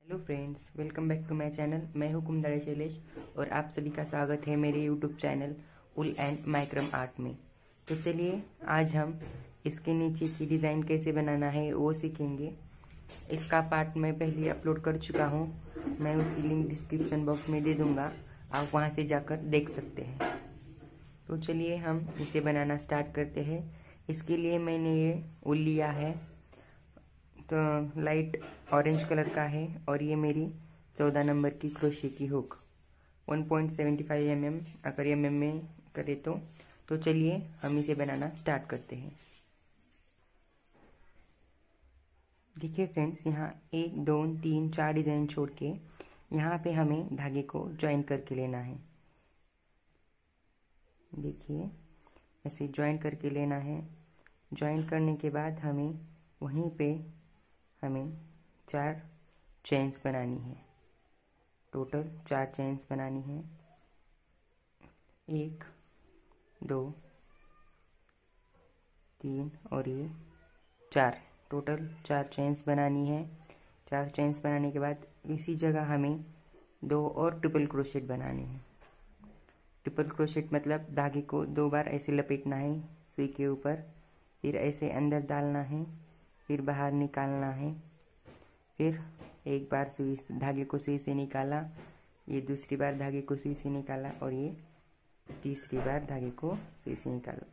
Hello friends, welcome back to my channel. मैं हूं कुमदाड़े शैलेश और आप सभी का स्वागत है मेरे YouTube channel ul and माइक्रम art में। तो चलिए आज हम इसके नीचे की डिज़ाइन कैसे बनाना है वो सीखेंगे। इसका पार्ट मैं पहले अपलोड कर चुका हूं, मैं उसकी लिंक डिस्क्रिप्शन बॉक्स में दे दूंगा, आप वहां से जाकर देख सकते हैं। तो चलिए हम इसे बनाना स्टार्ट करते हैं। इसके लिए मैंने ये उल लिया है, तो लाइट ऑरेंज कलर का है और ये मेरी 14 नंबर की क्रोशे की हुक 1.75 mm अगर mm में करे तो चलिए हम इसे बनाना स्टार्ट करते हैं। देखिए फ्रेंड्स, यहाँ 1 2 3 4 डिज़ाइन छोड़ के यहाँ पे हमें धागे को ज्वाइन करके लेना है। देखिए ऐसे ज्वाइन करके लेना है। ज्वाइन करने के बाद हमें वहीं पे हमें 4 चेन्स बनानी है। टोटल 4 चेन्स बनानी है। 1 2 3 और ये 4, टोटल 4 चेन्स बनानी है। 4 चेन्स बनाने के बाद इसी जगह हमें 2 और ट्रिपल क्रोशेट बनानी है। ट्रिपल क्रोशेट मतलब धागे को 2 बार ऐसे लपेटना है सुई के ऊपर, फिर ऐसे अंदर डालना है, फिर बाहर निकालना है, फिर एक बार सुई धागे को सुई से निकाला, ये दूसरी बार धागे को सुई से निकाला और ये तीसरी बार धागे को सुई से निकाला।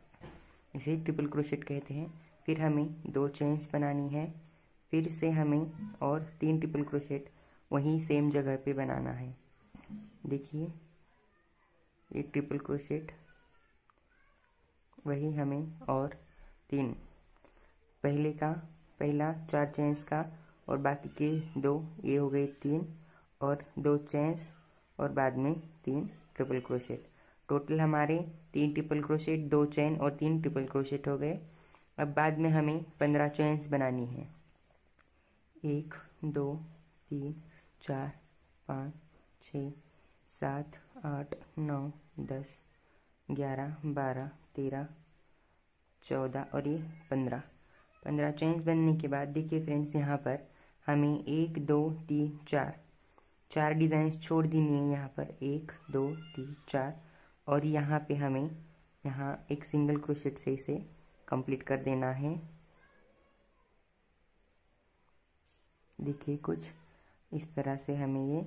इसे ट्रिपल क्रोशेट कहते हैं। फिर हमें 2 चेन्स बनानी है, फिर से हमें और 3 ट्रिपल क्रोशेट वहीं सेम जगह पे बनाना है। देखिए ये ट्रिपल क्रोशेट वही हमें और 3 पहला 4 चेन्स का और बाकी के 2 ये हो गए 3 और 2 चेन्स और बाद में 3 ट्रिपल क्रोशेट। टोटल हमारे 3 ट्रिपल क्रोशेट, 2 चेन और 3 ट्रिपल क्रोशेट हो गए। अब बाद में हमें 15 चेन्स बनानी है। 1 2 3 4 5 6 7 8 9 10 11 12 13 14 और ये 15 चेन्स बनने के बाद देखिए फ्रेंड्स, यहाँ पर हमें 1 2 3 4 डिज़ाइंस छोड़ देनी है। यहाँ पर 1 2 3 4 और यहाँ पे हमें यहाँ एक सिंगल क्रोशेट से इसे कंप्लीट कर देना है। देखिए कुछ इस तरह से हमें ये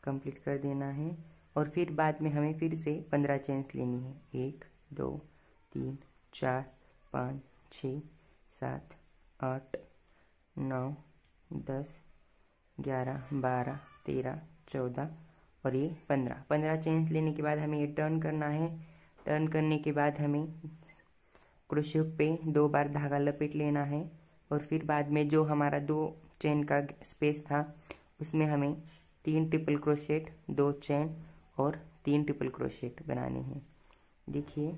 कंप्लीट कर देना है और फिर बाद में हमें फिर से 15 चेन्स लेनी है। 1 2 3 4 5 6 7 8 9 10 11 12 13 14 और ये 15 चेन्स लेने के बाद हमें ये टर्न करना है। टर्न करने के बाद हमें क्रोशे पे 2 बार धागा लपेट लेना है और फिर बाद में जो हमारा 2 चेन का स्पेस था उसमें हमें 3 ट्रिपल क्रोशेट, 2 चेन और 3 ट्रिपल क्रोशेट बनाने हैं। देखिए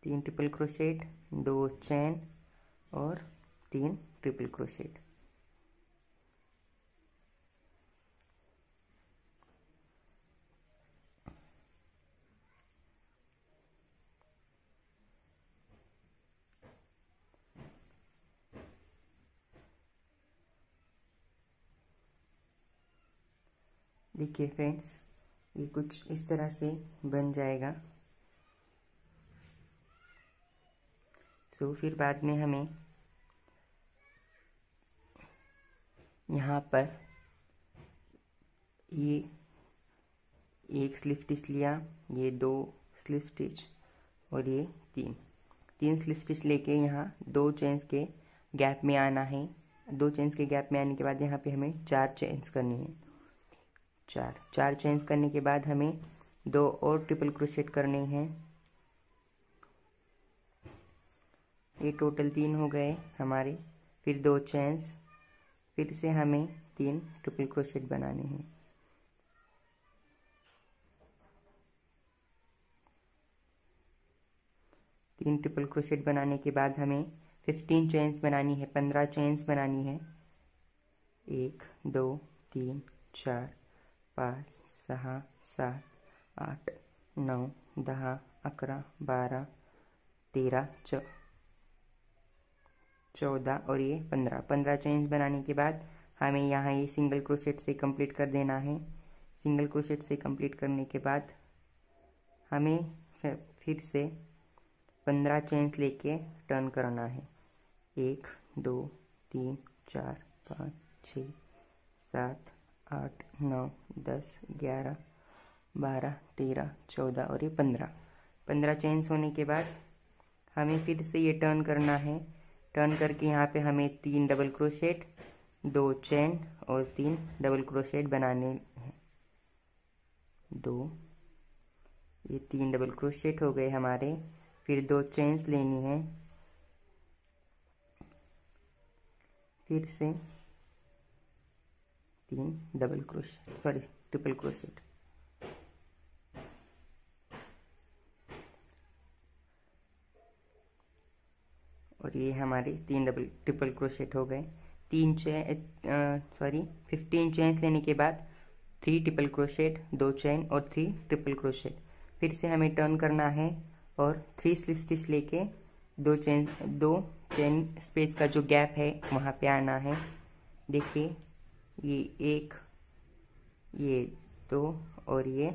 3 ट्रिपल क्रोशेट, 2 चेन और 3 ट्रिपल क्रोशेट। देखिए फ्रेंड्स, ये कुछ इस तरह से बन जाएगा। तो फिर बाद में हमें यहाँ पर ये एक स्लिप स्टिच लिया, ये 2 स्लिप स्टिच और ये 3 स्लिप स्टिच लेके यहाँ 2 चेन्स के गैप में आना है। 2 चेन्स के गैप में आने के बाद यहाँ पे हमें 4 चेन्स करनी है। 4 चेन्स करने के बाद हमें 2 और ट्रिपल क्रोशेट करने हैं। ये टोटल 3 हो गए हमारे। फिर 2 चेन्स, फिर से हमें 3 ट्रिपल क्रोशेट बनाने हैं। तीन ट्रिपल क्रोशेट बनाने के बाद हमें 15 चेन्स बनानी है, 15 चेन्स बनानी है। 1 2 3 4 5 6 7 8 9 10 11 12 13 14 और ये 15 चेन्स बनाने के बाद हमें यहाँ ये सिंगल क्रोशेट से कंप्लीट कर देना है। सिंगल क्रोशेट से कंप्लीट करने के बाद हमें फिर से 15 चेन्स लेके टर्न करना है। 1 2 3 4 5 6 7 8 9 10 11 12 13 14 और ये 15 चेन्स होने के बाद हमें फिर से ये टर्न करना है। टर्न करके यहाँ पे हमें 3 डबल क्रोशेट, 2 चेन और 3 डबल क्रोशेट बनाने हैं। 2, ये 3 डबल क्रोशेट हो गए हमारे। फिर 2 चेन्स लेनी है, फिर से 3 double crochet, sorry triple crochet. और ये हमारे 3 ट्रिपल क्रोशेट हो गए। 15 चेन्स लेने के बाद 3 ट्रिपल क्रोशेट, 2 चेन और 3 ट्रिपल क्रोशेट। फिर से हमें टर्न करना है और 3 स्लिप स्टिच लेके 2 चेन स्पेस का जो गैप है वहाँ पे आना है। देखिए ये 1, ये 2 और ये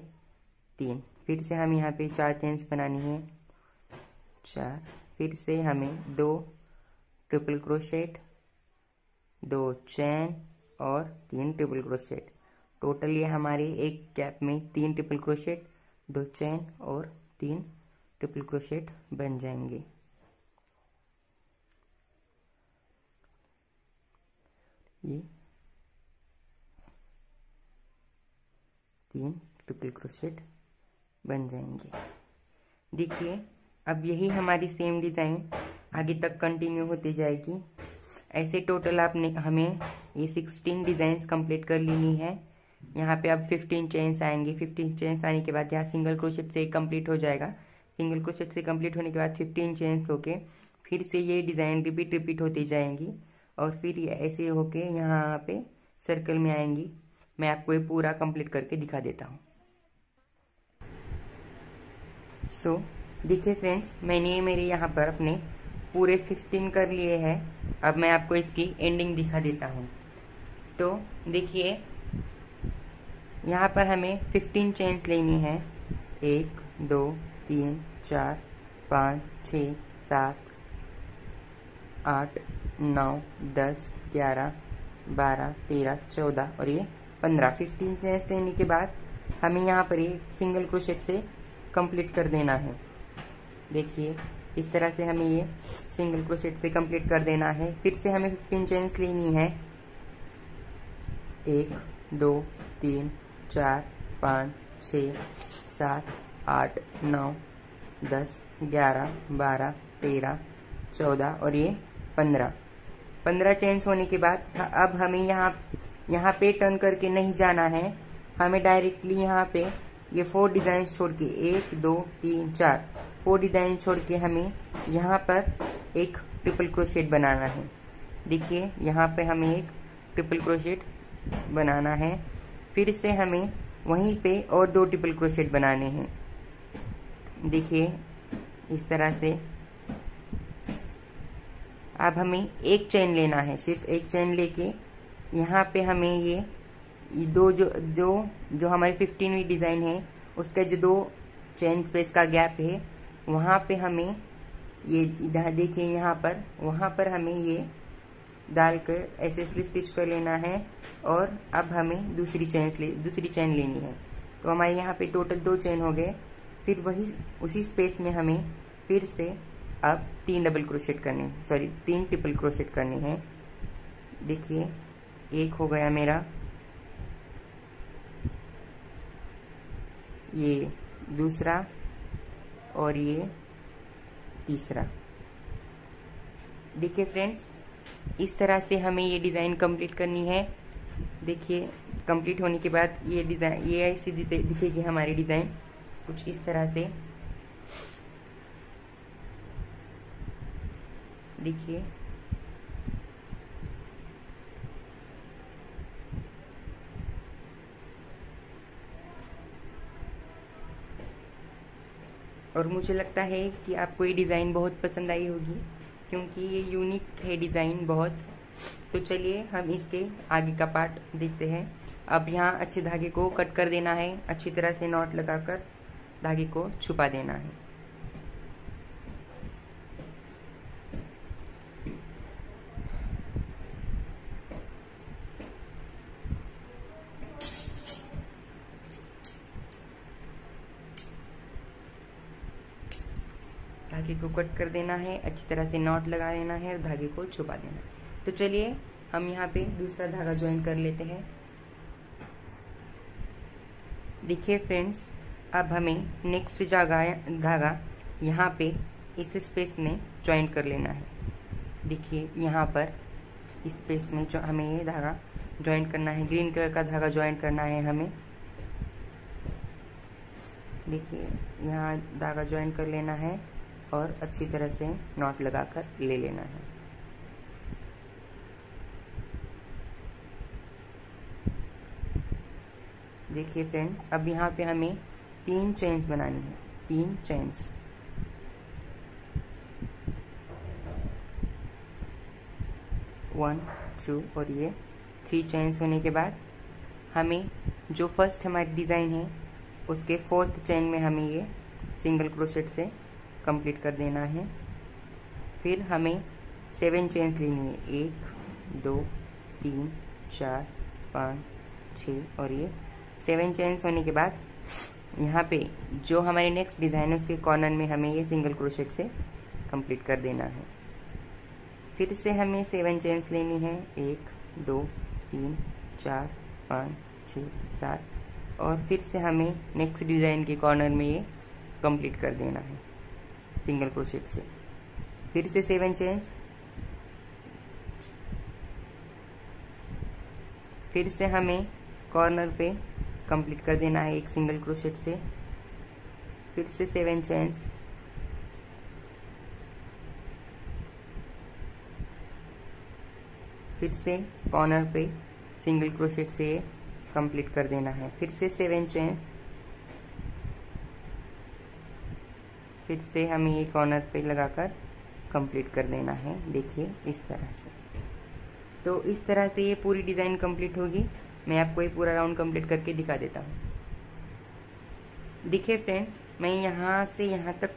3। फिर से हम यहाँ पे 4 चेन्स बनानी है, 4। फिर से हमें 2 ट्रिपल क्रोशेट, 2 चेन और 3 ट्रिपल क्रोशेट। टोटल ये हमारे एक गैप में 3 ट्रिपल क्रोशेट, 2 चेन और 3 ट्रिपल क्रोशेट बन जाएंगे। ये 3 ट्रिपल क्रोशेट बन जाएंगे। देखिए अब यही हमारी सेम डिज़ाइन आगे तक कंटिन्यू होती जाएगी। ऐसे टोटल हमें ये 16 डिज़ाइंस कंप्लीट कर लेनी है। यहाँ पे अब 15 चेन्स आएंगे। 15 चेन्स आने के बाद यहाँ सिंगल क्रोशेट से कंप्लीट हो जाएगा। सिंगल क्रोशेट से कंप्लीट होने के बाद 15 चेन्स होके फिर से ये डिज़ाइन रिपीट होती जाएंगी और फिर ये ऐसे होके यहाँ पे सर्कल में आएंगी। मैं आपको ये पूरा कंप्लीट करके दिखा देता हूँ। सो देखिए फ्रेंड्स, मैंने मेरे यहाँ पर अपने पूरे 15 कर लिए हैं। अब मैं आपको इसकी एंडिंग दिखा देता हूँ। तो देखिए यहाँ पर हमें 15 चेन्स लेनी है। 1 2 3 4 5 6 7 8 9 10 11 12 13 14 और ये 15 चेन्स लेने के बाद हमें यहाँ पर ये सिंगल क्रोशेट से कंप्लीट कर देना है। देखिए इस तरह से हमें ये सिंगल क्रोशेट से कंप्लीट कर देना है। फिर से हमें 15 चेन्स लेनी है। 1 2 3 4 5 6 7 8 9 10 11 12 13 14 और ये 15 चेन्स होने के बाद अब हमें यहाँ पे टर्न करके नहीं जाना है। हमें डायरेक्टली यहाँ पे ये 4 डिज़ाइन छोड़ के 1 2 3 4 डिज़ाइन छोड़ के हमें यहाँ पर एक ट्रिपल क्रोशेट बनाना है। देखिए यहाँ पे हमें एक ट्रिपल क्रोशेट बनाना है। फिर से हमें वहीं पे और 2 ट्रिपल क्रोशेट बनाने हैं। देखिए इस तरह से अब हमें एक चेन लेना है, सिर्फ एक चेन लेके यहाँ पे हमें ये जो हमारी 15वीं डिज़ाइन है उसका जो 2 चेन स्पेस का गैप है वहाँ पे हमें ये इधर देखिए यहाँ पर वहाँ पर हमें ये डालकर ऐसे स्लिप स्टिच कर लेना है और अब हमें दूसरी चेन लेनी है। तो हमारे यहाँ पे टोटल 2 चेन हो गए। फिर उसी स्पेस में हमें फिर से अब 3 ट्रिपल क्रोशेट करने हैं। देखिए एक हो गया मेरा, ये दूसरा और ये तीसरा। देखिए फ्रेंड्स इस तरह से हमें ये डिज़ाइन कंप्लीट करनी है। देखिए कंप्लीट होने के बाद ये डिज़ाइन ये ऐसी दिखेगी हमारी डिज़ाइन कुछ इस तरह से। देखिए और मुझे लगता है कि आपको ये डिज़ाइन बहुत पसंद आई होगी। क्योंकि ये यूनिक है डिज़ाइन बहुत। तो चलिए हम इसके आगे का पार्ट देखते हैं। अब यहाँ अच्छे धागे को कट कर देना है, अच्छी तरह से नॉट लगाकर धागे को छुपा देना है। धागे को कट कर देना है, अच्छी तरह से नॉट लगा लेना है और धागे को छुपा देना है। तो चलिए हम यहाँ पे दूसरा धागा ज्वाइन कर लेते हैं। देखिए फ्रेंड्स, अब हमें नेक्स्ट धागा यहाँ पे इस स्पेस में ज्वाइन कर लेना है। देखिए यहाँ पर इस स्पेस में जो हमें ये धागा ज्वाइन करना है, ग्रीन कलर का धागा ज्वाइन करना है हमें। देखिए यहाँ धागा ज्वाइन कर लेना है और अच्छी तरह से नॉट लगाकर ले लेना है। देखिए फ्रेंड्स, अब यहाँ पे हमें 3 चेन्स बनानी है, 3 चेन्स। वन, 2 और ये 3 चेन्स होने के बाद हमें जो फर्स्ट हमारी डिज़ाइन है उसके 4th चेन में हमें ये सिंगल क्रोशेट से कंप्लीट कर देना है। फिर हमें 7 चेन्स लेनी है, 1 2 3 4 5 6 और ये 7 चेन्स होने के बाद यहाँ पे जो हमारी नेक्स्ट डिज़ाइन है उसके कॉर्नर में हमें ये सिंगल क्रोशेट से कंप्लीट कर देना है। फिर से हमें 7 चेन्स लेनी है, 1 2 3 4 5 6 7 और फिर से हमें नेक्स्ट डिज़ाइन के कॉर्नर में ये कंप्लीट कर देना है सिंगल क्रोशेट से। फिर से 7 चेन्स, फिर से हमें कॉर्नर पे कंप्लीट कर देना है एक सिंगल क्रोशेट से। फिर से 7 चेन्स, फिर से कॉर्नर पे सिंगल क्रोशेट से कंप्लीट कर देना है। फिर से 7 चेन्स, फिर से हमें ये कॉर्नर पे लगाकर कंप्लीट कर देना है। देखिए इस तरह से। तो इस तरह से ये पूरी डिज़ाइन कंप्लीट होगी। मैं आपको ये पूरा राउंड कंप्लीट करके दिखा देता हूँ। देखिए फ्रेंड्स, मैं यहाँ से यहाँ तक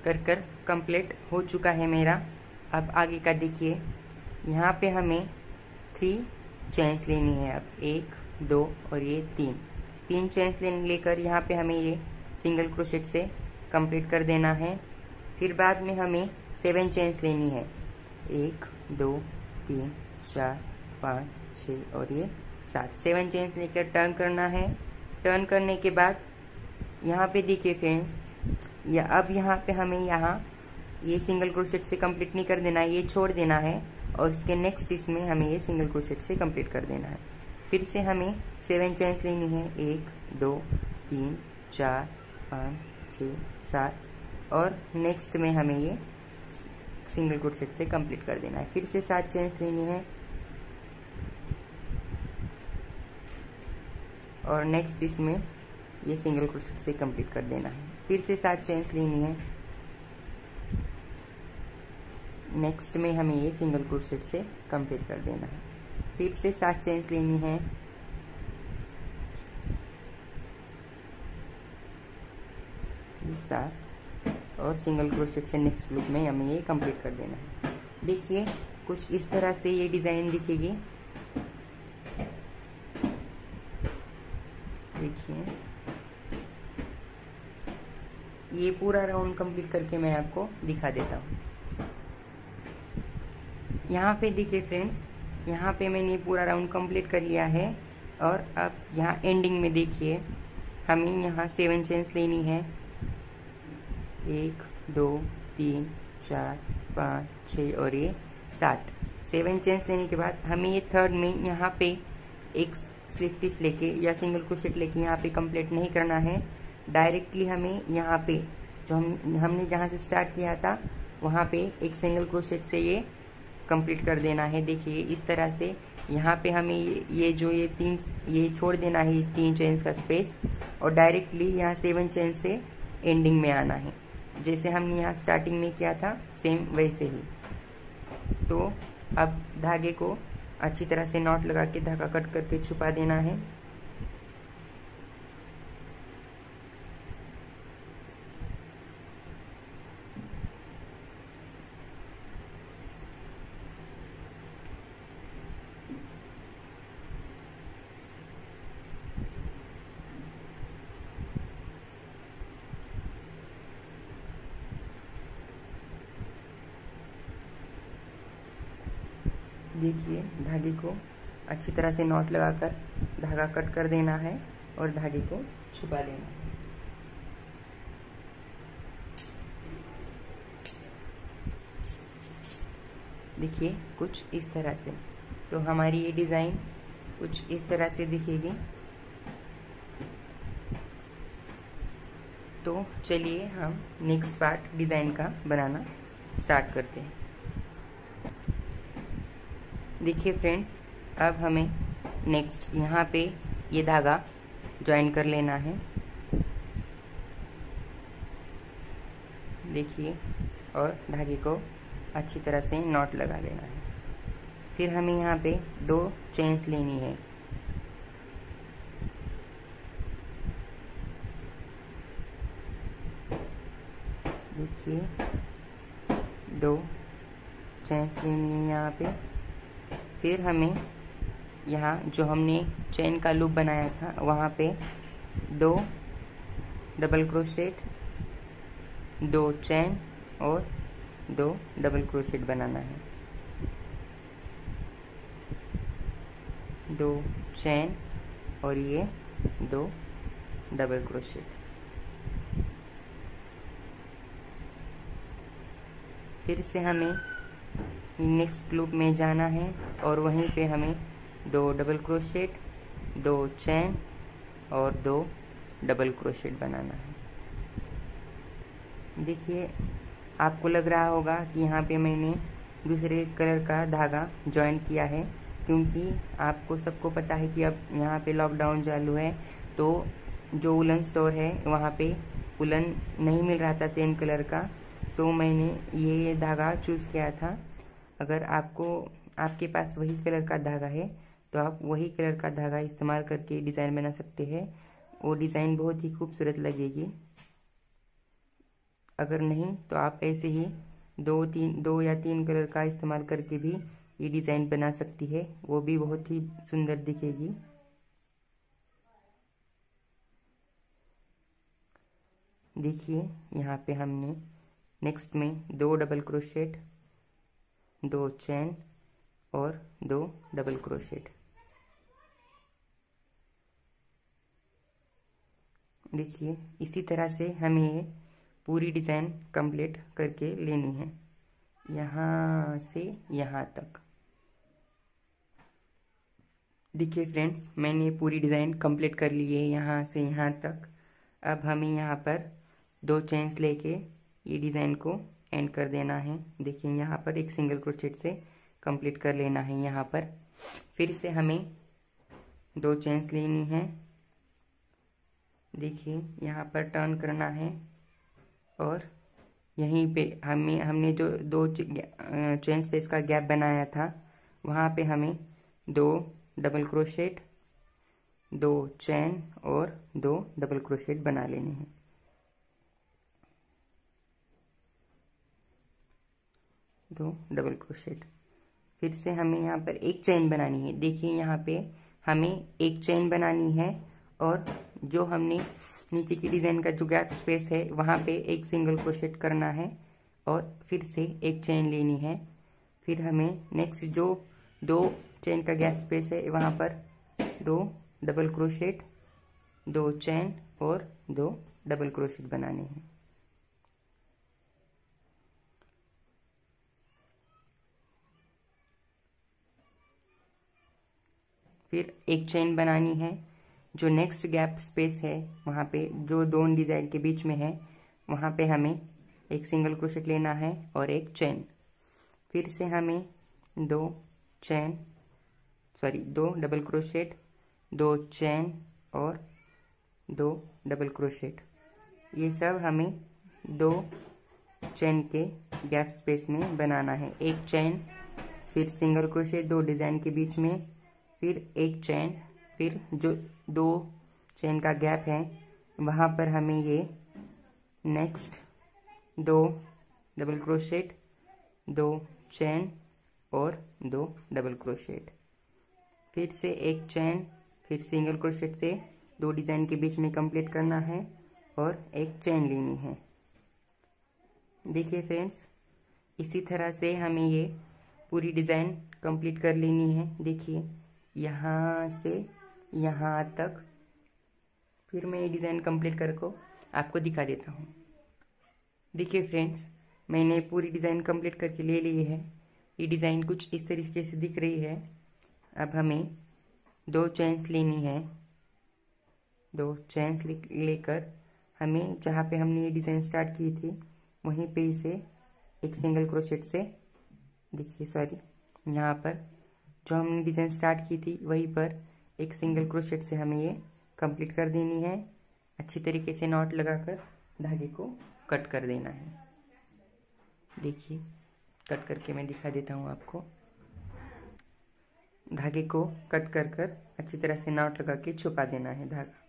कर कंप्लीट हो चुका है मेरा। अब आगे का देखिए, यहाँ पे हमें 3 चेन्स लेनी है। अब 1 2 और ये 3 चेन्स लेकर यहाँ पे हमें ये सिंगल क्रोशेट से कंप्लीट कर देना है। फिर बाद में हमें 7 चेन्स लेनी है, 1 2 3 4 5 6 और ये 7 चेन्स लेकर टर्न करना है। टर्न करने के बाद यहाँ पे देखिए फ्रेंड्स, अब यहाँ पे हमें ये सिंगल क्रोशेट से कंप्लीट नहीं कर देना है, ये छोड़ देना है और इसके नेक्स्ट इसमें हमें ये सिंगल क्रोशेट से कंप्लीट कर देना है। फिर से हमें 7 चेन्स लेनी है, 1 2 3 4 5 6 7 और नेक्स्ट में हमें ये सिंगल क्रोशेट से कंप्लीट कर देना है। फिर से 7 चेन्स लेनी है और नेक्स्ट इसमें ये सिंगल क्रोशेट से कंप्लीट कर देना है। फिर से 7 चेन्स लेनी है, नेक्स्ट में हमें ये सिंगल क्रोशेट से कंप्लीट कर देना है। फिर से 7 चेन्स लेनी है, ये 7 और सिंगल क्रोशेट से नेक्स्ट लूप में हमें ये कंप्लीट कर देना है। देखिए कुछ इस तरह से ये डिज़ाइन दिखेगी। देखिए ये पूरा राउंड कंप्लीट करके मैं आपको दिखा देता हूँ। यहाँ पे देखिए फ्रेंड्स, यहाँ पे मैंने पूरा राउंड कंप्लीट कर लिया है और अब यहाँ एंडिंग में देखिए हमें यहाँ 7 चेन्स लेनी है, 1 2 3 4 5 6 और ये 7 चेन्स लेने के बाद हमें ये थर्ड में यहाँ पे एक स्लिप स्टिच लेके या सिंगल क्रोशेट लेके यहाँ पे कंप्लीट नहीं करना है। डायरेक्टली हमें यहाँ पे जो हमने जहाँ से स्टार्ट किया था वहाँ पे एक सिंगल क्रोशेट से ये कंप्लीट कर देना है। देखिए इस तरह से यहाँ पे हमें ये छोड़ देना है 3 चेन्स का स्पेस और डायरेक्टली यहाँ 7 चेन्स से एंडिंग में आना है। जैसे हमने यहाँ स्टार्टिंग में किया था सेम वैसे ही। तो अब धागे को अच्छी तरह से नॉट लगा के धागा कट करके छुपा देना है। देखिए धागे को अच्छी तरह से नॉट लगाकर धागा कट कर देना है और धागे को छुपा देना है। देखिए कुछ इस तरह से, तो हमारी ये डिज़ाइन कुछ इस तरह से दिखेगी। तो चलिए हम नेक्स्ट पार्ट डिज़ाइन का बनाना स्टार्ट करते हैं। देखिए फ्रेंड्स, अब हमें नेक्स्ट यहाँ पे ये धागा ज्वाइन कर लेना है। देखिए, और धागे को अच्छी तरह से नॉट लगा लेना है। फिर हमें यहाँ पे 2 चेन्स लेनी है। देखिए 2 चेन्स लेनी है यहाँ पे। फिर हमें यहाँ जो हमने चेन का लूप बनाया था वहाँ पे 2 डबल क्रोशेट, 2 चेन और 2 डबल क्रोशेट बनाना है। 2 चेन और ये 2 डबल क्रोशेट। फिर से हमें नेक्स्ट लूप में जाना है और वहीं पे हमें 2 डबल क्रोशेट, 2 चेन और 2 डबल क्रोशेट बनाना है। देखिए आपको लग रहा होगा कि यहाँ पे मैंने दूसरे कलर का धागा ज्वाइन किया है, क्योंकि आपको सबको पता है कि अब यहाँ पे लॉकडाउन चालू है, तो जो वुलन स्टोर है वहाँ पे वुलन नहीं मिल रहा था सेम कलर का, सो मैंने ये धागा चूज़ किया था। अगर आपके पास वही कलर का धागा है तो आप वही कलर का धागा इस्तेमाल करके डिज़ाइन बना सकते हैं। वो डिज़ाइन बहुत ही खूबसूरत लगेगी। अगर नहीं तो आप ऐसे ही 2 या 3 कलर का इस्तेमाल करके भी ये डिज़ाइन बना सकती है, वो भी बहुत ही सुंदर दिखेगी। देखिए यहाँ पे हमने नेक्स्ट में 2 डबल क्रोशेट, 2 चेन और 2 डबल क्रोशेट। देखिए इसी तरह से हमें ये पूरी डिज़ाइन कंप्लीट करके लेनी है, यहाँ से यहाँ तक। देखिए फ्रेंड्स, मैंने पूरी डिज़ाइन कंप्लीट कर ली है यहाँ से यहाँ तक। अब हमें यहाँ पर 2 चेन्स लेके ये डिज़ाइन को एंड कर देना है। देखिए यहाँ पर एक सिंगल क्रोशेट से कंप्लीट कर लेना है। यहाँ पर फिर से हमें 2 चेन्स लेनी है। देखिए यहाँ पर टर्न करना है और यहीं पे हमने जो 2 चेन स्पेस का गैप बनाया था वहाँ पे हमें 2 डबल क्रोशेट, 2 चेन और 2 डबल क्रोशेट बना लेने हैं। दो डबल क्रोशेट। फिर से हमें यहाँ पर एक चेन बनानी है। देखिए यहाँ पे हमें एक चेन बनानी है और जो हमने नीचे की डिज़ाइन का जो गैप स्पेस है वहाँ पे एक सिंगल क्रोशेट करना है और फिर से एक चेन लेनी है। फिर हमें नेक्स्ट जो 2 चेन का गैप स्पेस है वहाँ पर 2 डबल क्रोशेट, 2 चेन और 2 डबल क्रोशेट बनाने हैं। फिर एक चेन बनानी है। जो नेक्स्ट गैप स्पेस है वहाँ पे जो 2 डिज़ाइन के बीच में है वहाँ पे हमें एक सिंगल क्रोशेट लेना है और एक चेन। फिर से हमें 2 डबल क्रोशेट, 2 चेन और 2 डबल क्रोशेट। ये सब हमें 2 चेन के गैप स्पेस में बनाना है। एक चेन फिर सिंगल क्रोशेट 2 डिज़ाइन के बीच में, फिर एक चेन, फिर जो 2 चेन का गैप है वहाँ पर हमें ये नेक्स्ट 2 डबल क्रोशेट, 2 चेन और 2 डबल क्रोशेट, फिर से एक चेन, फिर सिंगल क्रोशेट से 2 डिज़ाइन के बीच में कंप्लीट करना है और एक चेन लेनी है। देखिए फ्रेंड्स, इसी तरह से हमें ये पूरी डिज़ाइन कंप्लीट कर लेनी है। देखिए यहाँ से यहाँ तक, फिर मैं ये डिज़ाइन कंप्लीट करके आपको दिखा देता हूँ। देखिए फ्रेंड्स, मैंने पूरी डिज़ाइन कंप्लीट करके ले ली है। ये डिज़ाइन कुछ इस तरीके से दिख रही है। अब हमें 2 चेन्स लेनी है। 2 चेन्स लेकर हमें जहाँ पे हमने ये डिज़ाइन स्टार्ट की थी वहीं पे इसे एक सिंगल क्रोशेट से, देखिए सॉरी, यहाँ पर जो हमने डिज़ाइन स्टार्ट की थी वहीं पर एक सिंगल क्रोशेट से हमें ये कंप्लीट कर देनी है। अच्छी तरीके से नॉट लगाकर धागे को कट कर देना है। देखिए कट करके मैं दिखा देता हूँ आपको। धागे को कट कर अच्छी तरह से नॉट लगा के छुपा देना है धागा।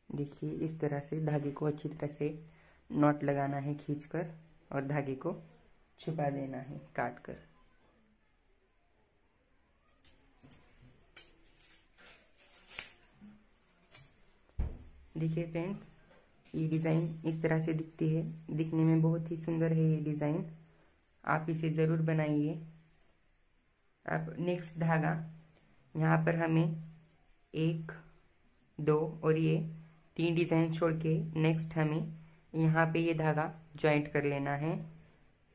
देखिए इस तरह से धागे को अच्छी तरह से नॉट लगाना है खींचकर, और धागे को छुपा देना है काट कर। देखिए फ्रेंड्स, ये डिज़ाइन इस तरह से दिखती है। दिखने में बहुत ही सुंदर है ये डिज़ाइन। आप इसे ज़रूर बनाइए। अब नेक्स्ट धागा, यहाँ पर हमें 1, 2 और ये 3 डिज़ाइन छोड़ के नेक्स्ट हमें यहाँ पे ये धागा जॉइंट कर लेना है।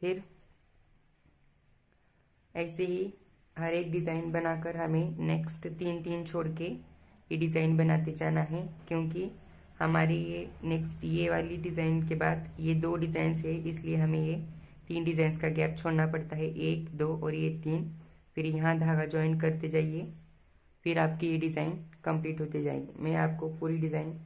फिर ऐसे ही हर एक डिज़ाइन बनाकर हमें नेक्स्ट 3 छोड़ के ये डिज़ाइन बनाते जाना है, क्योंकि हमारी ये नेक्स्ट ये वाली डिज़ाइन के बाद ये 2 डिज़ाइन है, इसलिए हमें ये 3 डिज़ाइन का गैप छोड़ना पड़ता है। 1, 2 और ये 3। फिर यहाँ धागा ज्वाइन करते जाइए, फिर आपकी ये डिज़ाइन कंप्लीट होते जाएगी। मैं आपको पूरी डिज़ाइन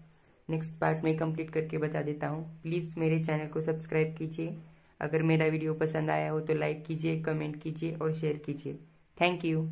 नेक्स्ट पार्ट में कंप्लीट करके बता देता हूँ। प्लीज़ मेरे चैनल को सब्सक्राइब कीजिए। अगर मेरा वीडियो पसंद आया हो तो लाइक कीजिए, कमेंट कीजिए और शेयर कीजिए। Thank you.